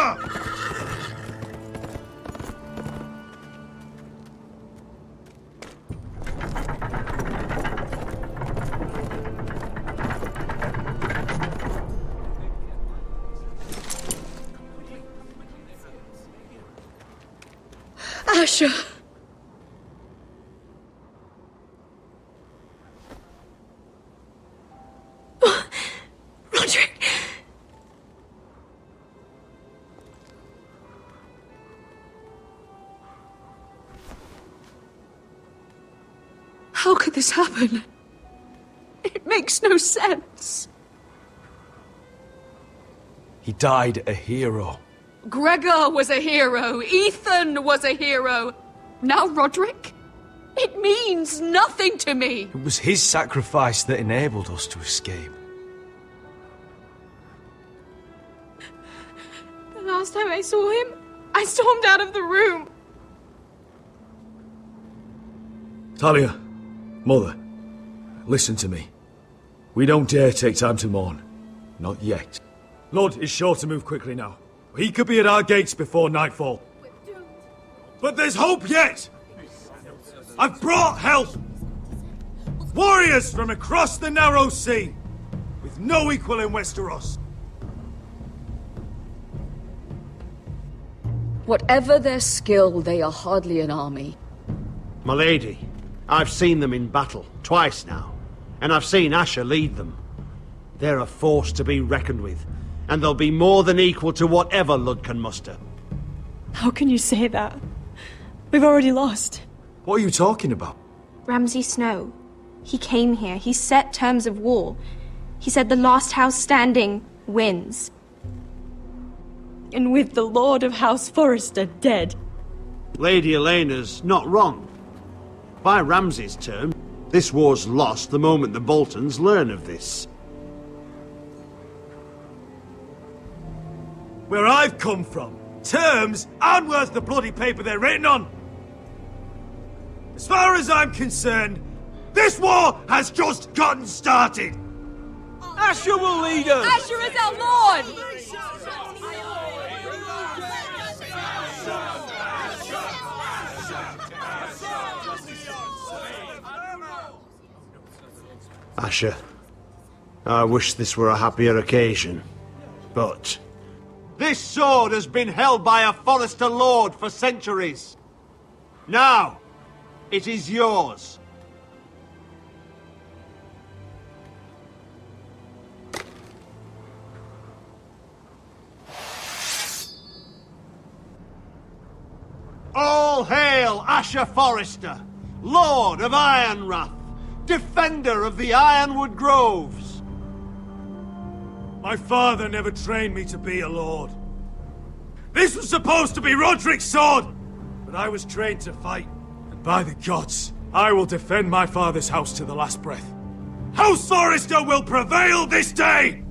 Asher! Asher! Roderick! How could this happen? It makes no sense. He died a hero. Gregor was a hero. Ethan was a hero. Now Roderick? It means nothing to me. It was his sacrifice that enabled us to escape. The last time I saw him, I stormed out of the room. Talia, Mother, listen to me. We don't dare take time to mourn. Not yet. Lord is sure to move quickly now. He could be at our gates before nightfall. But there's hope yet! I've brought help! Warriors from across the narrow sea, with no equal in Westeros. Whatever their skill, they are hardly an army. My lady, I've seen them in battle, twice now, and I've seen Asher lead them. They're a force to be reckoned with, and they'll be more than equal to whatever Lud can muster. How can you say that? We've already lost. What are you talking about? Ramsay Snow. He came here, he set terms of war. He said the last house standing wins. And with the Lord of House Forrester dead. Lady Elena's not wrong. By Ramsay's term, this war's lost the moment the Boltons learn of this. Where I've come from, terms aren't worth the bloody paper they're written on. As far as I'm concerned, this war has just gotten started. Asher will lead us! Asher is our lord! Asher, I wish this were a happier occasion, but this sword has been held by a Forrester Lord for centuries. Now, it is yours. All hail Asher Forrester, Lord of Ironrath, defender of the Ironwood Groves. My father never trained me to be a lord. This was supposed to be Roderick's sword, but I was trained to fight. And by the gods, I will defend my father's house to the last breath. House Forrester will prevail this day!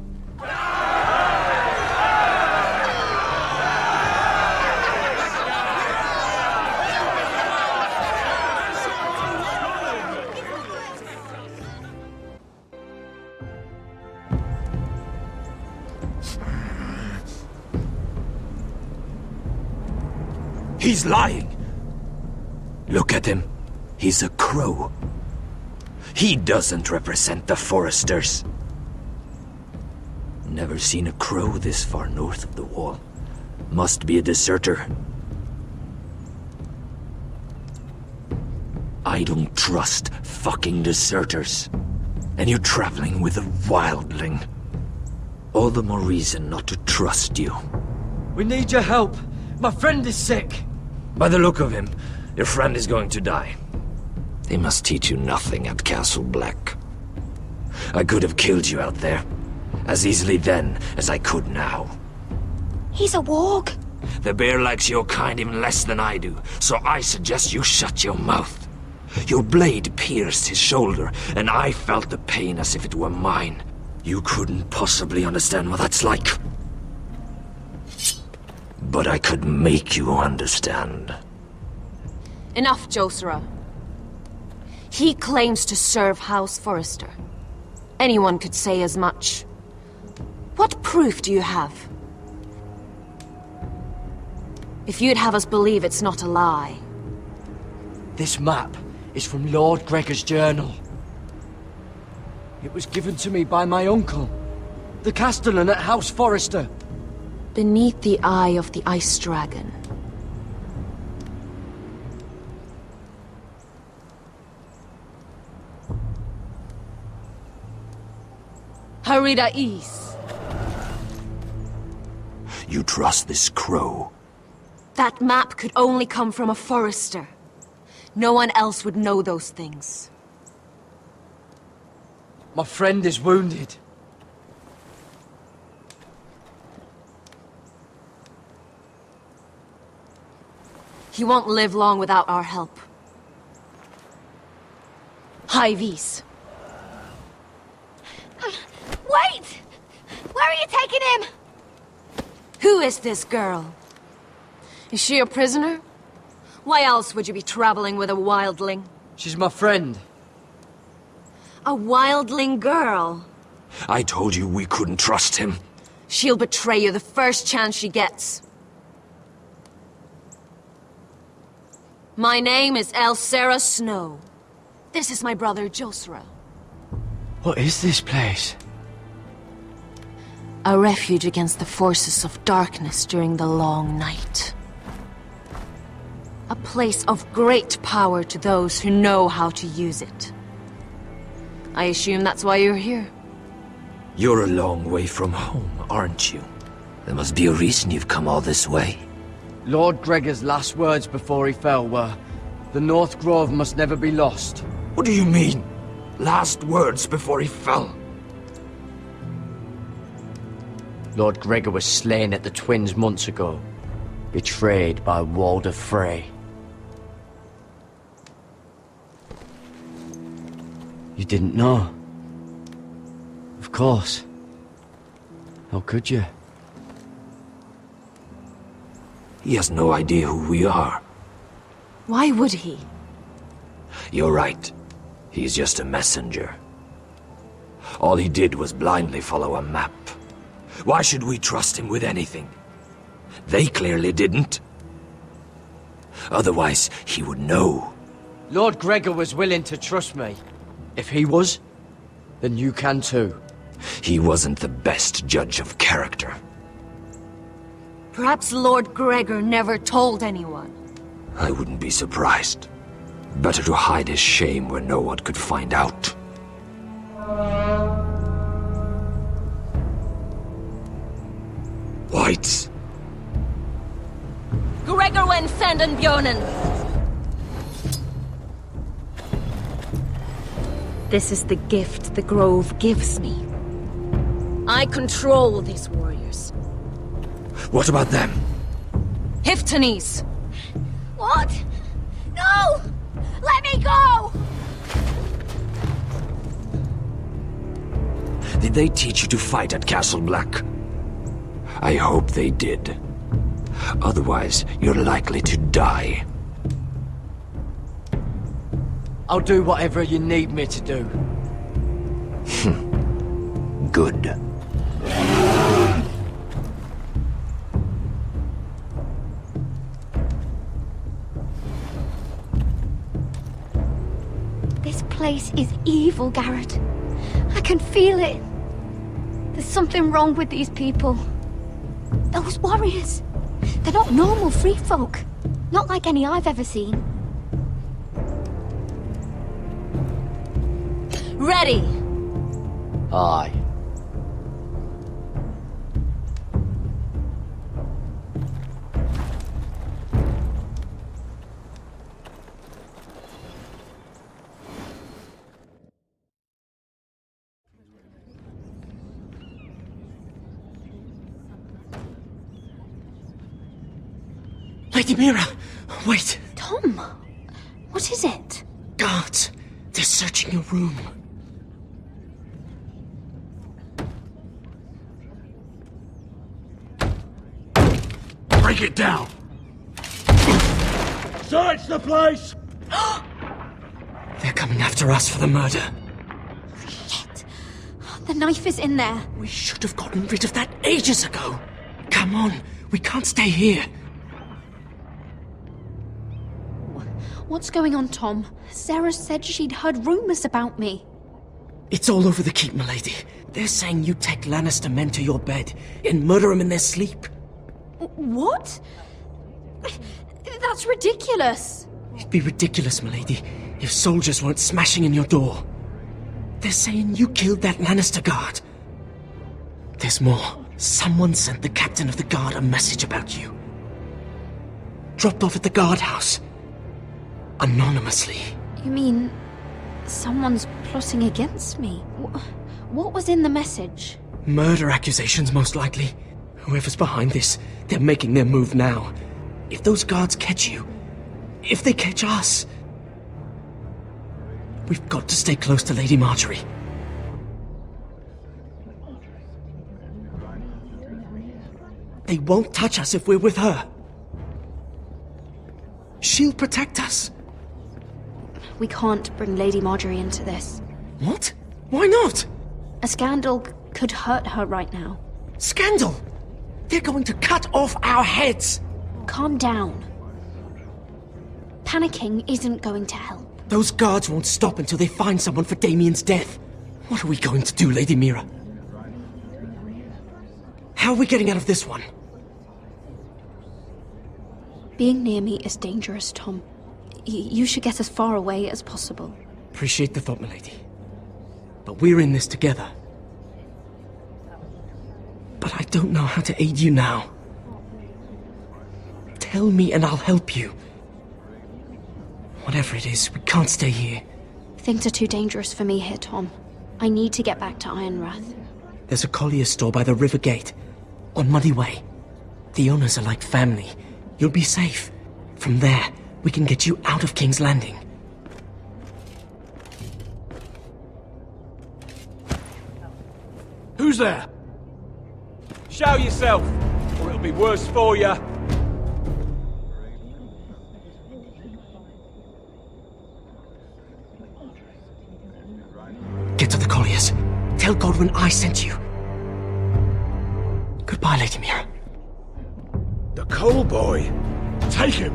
He's lying! Look at him. He's a crow. He doesn't represent the Foresters. Never seen a crow this far north of the wall. Must be a deserter. I don't trust fucking deserters. And you're traveling with a wildling. All the more reason not to trust you. We need your help. My friend is sick. By the look of him, your friend is going to die. They must teach you nothing at Castle Black. I could have killed you out there, as easily then as I could now. He's a warg. The bear likes your kind even less than I do, so I suggest you shut your mouth. Your blade pierced his shoulder, and I felt the pain as if it were mine. You couldn't possibly understand what that's like. But I could make you understand. Enough, Josera. He claims to serve House Forrester. Anyone could say as much. What proof do you have? If you'd have us believe it's not a lie. This map is from Lord Gregor's journal. It was given to me by my uncle, the castellan at House Forrester. Beneath the eye of the Ice Dragon. Harida East. You trust this crow? That map could only come from a Forrester. No one else would know those things. My friend is wounded. He won't live long without our help. High Vis. Wait! Where are you taking him? Who is this girl? Is she a prisoner? Why else would you be traveling with a wildling? She's my friend. A wildling girl? I told you we couldn't trust him. She'll betray you the first chance she gets. My name is Elsera Snow. This is my brother Josra. What is this place? A refuge against the forces of darkness during the long night. A place of great power to those who know how to use it. I assume that's why you're here. You're a long way from home, aren't you? There must be a reason you've come all this way. Lord Gregor's last words before he fell were, "The North Grove must never be lost." What do you mean? Last words before he fell? Lord Gregor was slain at the Twins months ago, betrayed by Walder Frey. You didn't know? Of course. How could you? He has no idea who we are. Why would he? You're right. He's just a messenger. All he did was blindly follow a map. Why should we trust him with anything? They clearly didn't. Otherwise, he would know. Lord Gregor was willing to trust me. If he was, then you can too. He wasn't the best judge of character. Perhaps Lord Gregor never told anyone. I wouldn't be surprised. Better to hide his shame where no one could find out. Whites. Gregor wen senden björnen. This is the gift the Grove gives me. I control these warriors. What about them? Hiftanes. What? No! Let me go! Did they teach you to fight at Castle Black? I hope they did. Otherwise, you're likely to die. I'll do whatever you need me to do. Good. This place is evil, Garrett. I can feel it. There's something wrong with these people. Those warriors. They're not normal free folk. Not like any I've ever seen. Ready! Aye. Lady Mira, wait. Tom, what is it? Guards, they're searching your room. Break it down! Search the place! They're coming after us for the murder. Shit. The knife is in there. We should have gotten rid of that ages ago. Come on, we can't stay here. What's going on, Tom? Sarah said she'd heard rumors about me. It's all over the keep, milady. They're saying you take Lannister men to your bed and murder them in their sleep. What? That's ridiculous. It'd be ridiculous, milady, if soldiers weren't smashing in your door. They're saying you killed that Lannister guard. There's more. Someone sent the captain of the guard a message about you. Dropped off at the guardhouse. Anonymously. You mean someone's plotting against me? What was in the message? Murder accusations, most likely. Whoever's behind this, they're making their move now. If those guards catch you, if they catch us, we've got to stay close to Lady Marjorie. They won't touch us if we're with her. She'll protect us. We can't bring Lady Marjorie into this. What? Why not? A scandal could hurt her right now. Scandal? They're going to cut off our heads. Calm down. Panicking isn't going to help. Those guards won't stop until they find someone for Damien's death. What are we going to do, Lady Mira? How are we getting out of this one? Being near me is dangerous, Tom. You should get as far away as possible. Appreciate the thought, milady. But we're in this together. But I don't know how to aid you now. Tell me and I'll help you. Whatever it is, we can't stay here. Things are too dangerous for me here, Tom. I need to get back to Ironrath. There's a collier's store by the river gate, on Muddy Way. The owners are like family. You'll be safe. From there, we can get you out of King's Landing. Who's there? Show yourself, or it'll be worse for you. Get to the colliers. Tell Godwin I sent you. Goodbye, Lady Mira. The Coal Boy. Take him.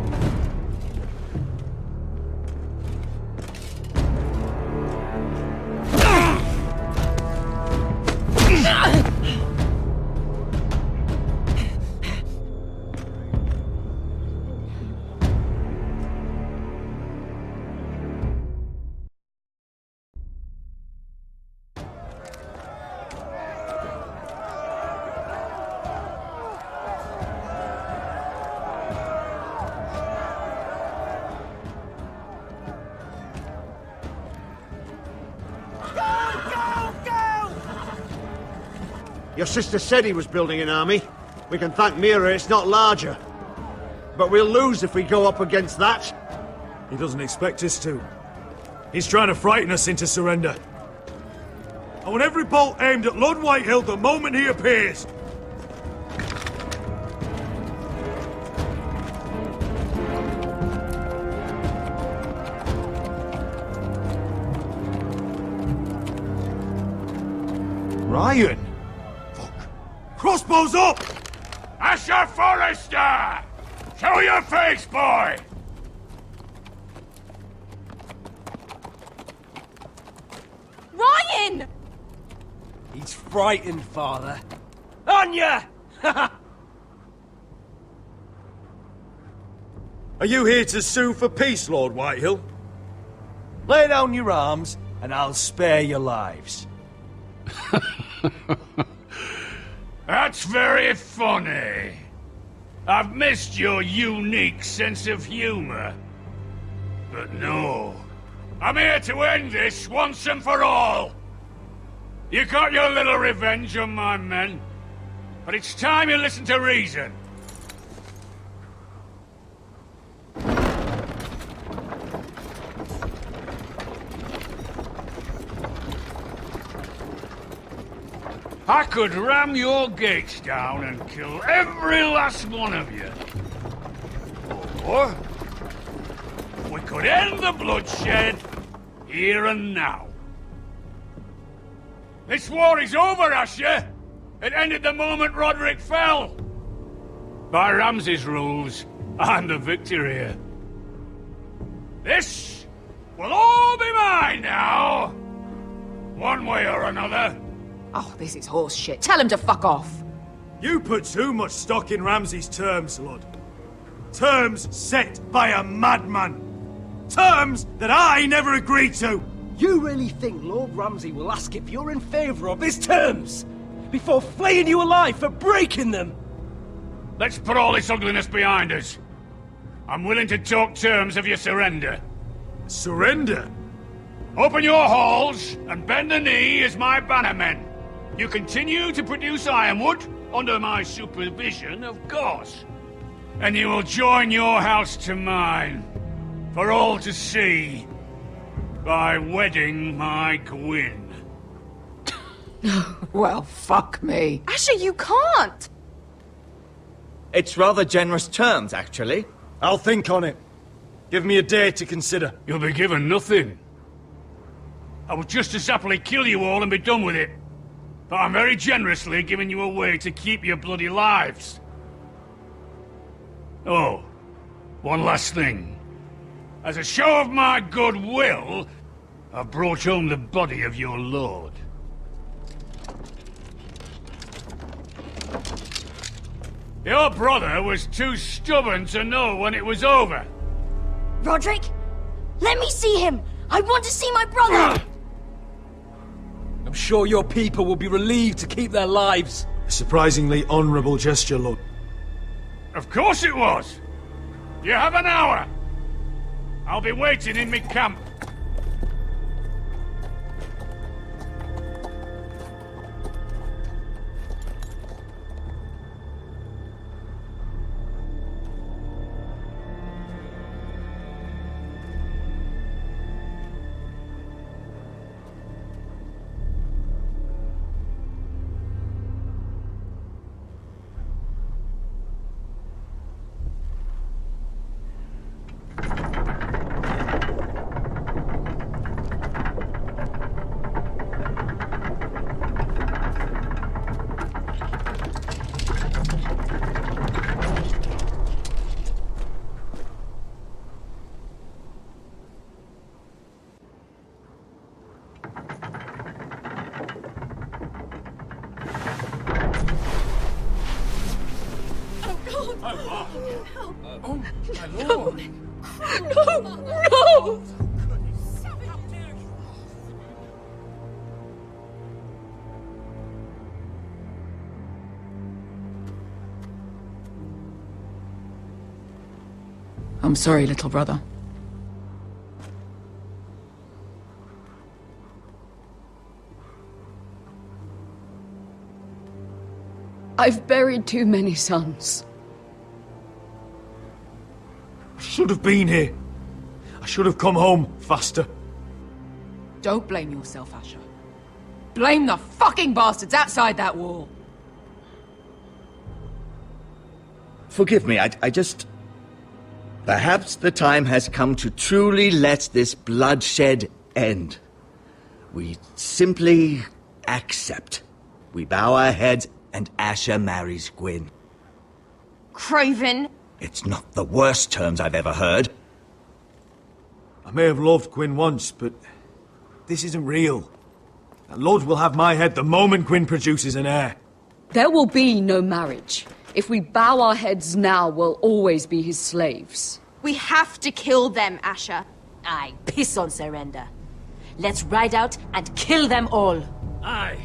Your sister said he was building an army. We can thank Mira it's not larger. But we'll lose if we go up against that. He doesn't expect us to. He's trying to frighten us into surrender. I want every bolt aimed at Lord Whitehill the moment he appears. Ryan! Crossbows up! Asher Forrester! Show your face, boy! Ryan! He's frightened, father. On ya! Are you here to sue for peace, Lord Whitehill? Lay down your arms, and I'll spare your lives. That's very funny. I've missed your unique sense of humor. But no. I'm here to end this once and for all. You got your little revenge on my men, but it's time you listen to reason. I could ram your gates down and kill every last one of you. Or we could end the bloodshed here and now. This war is over, Asher. It ended the moment Roderick fell. By Ramsay's rules, I'm the victor here. This will all be mine now! One way or another. Oh, this is horse shit. Tell him to fuck off. You put too much stock in Ramsay's terms, Lord. Terms set by a madman. Terms that I never agreed to. You really think Lord Ramsay will ask if you're in favour of his terms before flaying you alive for breaking them? Let's put all this ugliness behind us. I'm willing to talk terms of your surrender. Surrender? Open your halls and bend the knee as my bannermen. You continue to produce ironwood under my supervision, of course. And you will join your house to mine, for all to see, by wedding my Gwyn. Well, fuck me. Asher, you can't! It's rather generous terms, actually. I'll think on it. Give me a day to consider. You'll be given nothing. I would just as happily kill you all and be done with it. But I'm very generously giving you a way to keep your bloody lives. Oh, one last thing. As a show of my goodwill, I've brought home the body of your lord. Your brother was too stubborn to know when it was over. Roderick, let me see him. I want to see my brother. I'm sure your people will be relieved to keep their lives. A surprisingly honourable gesture, Lord. Of course it was. You have an hour. I'll be waiting in my camp. No! I'm sorry, little brother. I've buried too many sons. I should have been here. I should have come home faster. Don't blame yourself, Asher. Blame the fucking bastards outside that wall. Forgive me, I just... Perhaps the time has come to truly let this bloodshed end. We simply accept. We bow our heads and Asher marries Gwyn. Craven. It's not the worst terms I've ever heard. I may have loved Gwyn once, but this isn't real. And Lord will have my head the moment Gwyn produces an heir. There will be no marriage. If we bow our heads now, we'll always be his slaves. We have to kill them, Asher. Aye, piss on surrender. Let's ride out and kill them all. Aye.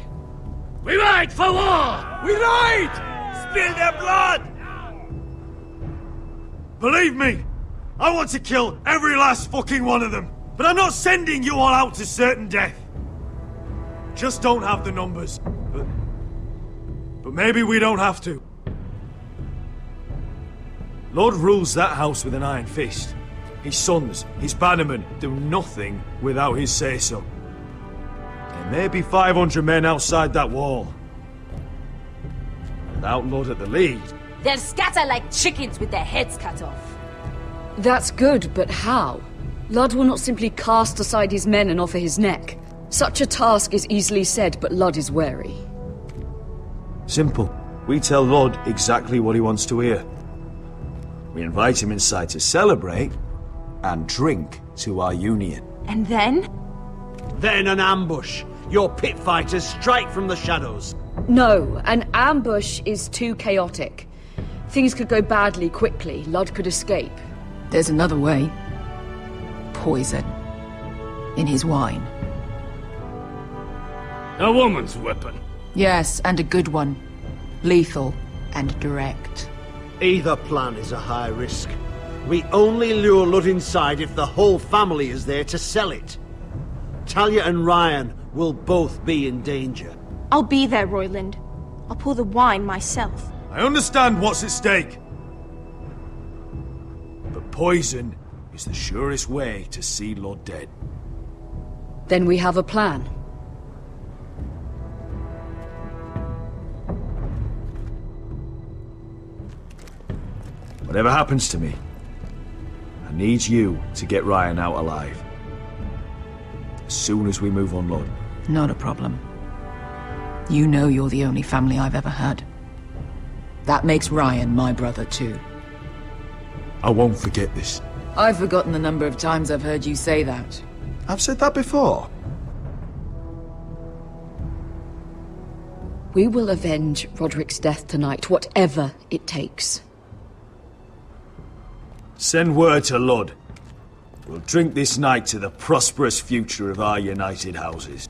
We ride for war! We ride! Spill their blood! Believe me, I want to kill every last fucking one of them. But I'm not sending you all out to certain death. Just don't have the numbers. But maybe we don't have to. Lord rules that house with an iron fist. His sons, his bannermen, do nothing without his say-so. There may be 500 men outside that wall. Without Lord at the lead... They'll scatter like chickens with their heads cut off. That's good, but how? Lud will not simply cast aside his men and offer his neck. Such a task is easily said, but Lud is wary. Simple. We tell Lord exactly what he wants to hear. We invite him inside to celebrate, and drink to our union. And then? Then an ambush. Your pit fighters strike from the shadows. No, an ambush is too chaotic. Things could go badly quickly. Lud could escape. There's another way. Poison. In his wine. A woman's weapon. Yes, and a good one. Lethal and direct. Either plan is a high risk. We only lure Lud inside if the whole family is there to sell it. Talia and Ryan will both be in danger. I'll be there, Royland. I'll pour the wine myself. I understand what's at stake. But poison is the surest way to see Lord dead. Then we have a plan. Whatever happens to me, I need you to get Ryan out alive. As soon as we move on Lord. Not a problem. You know you're the only family I've ever had. That makes Ryan my brother too. I won't forget this. I've forgotten the number of times I've heard you say that. I've said that before. We will avenge Roderick's death tonight, whatever it takes. Send word to Lud. We'll drink this night to the prosperous future of our united houses.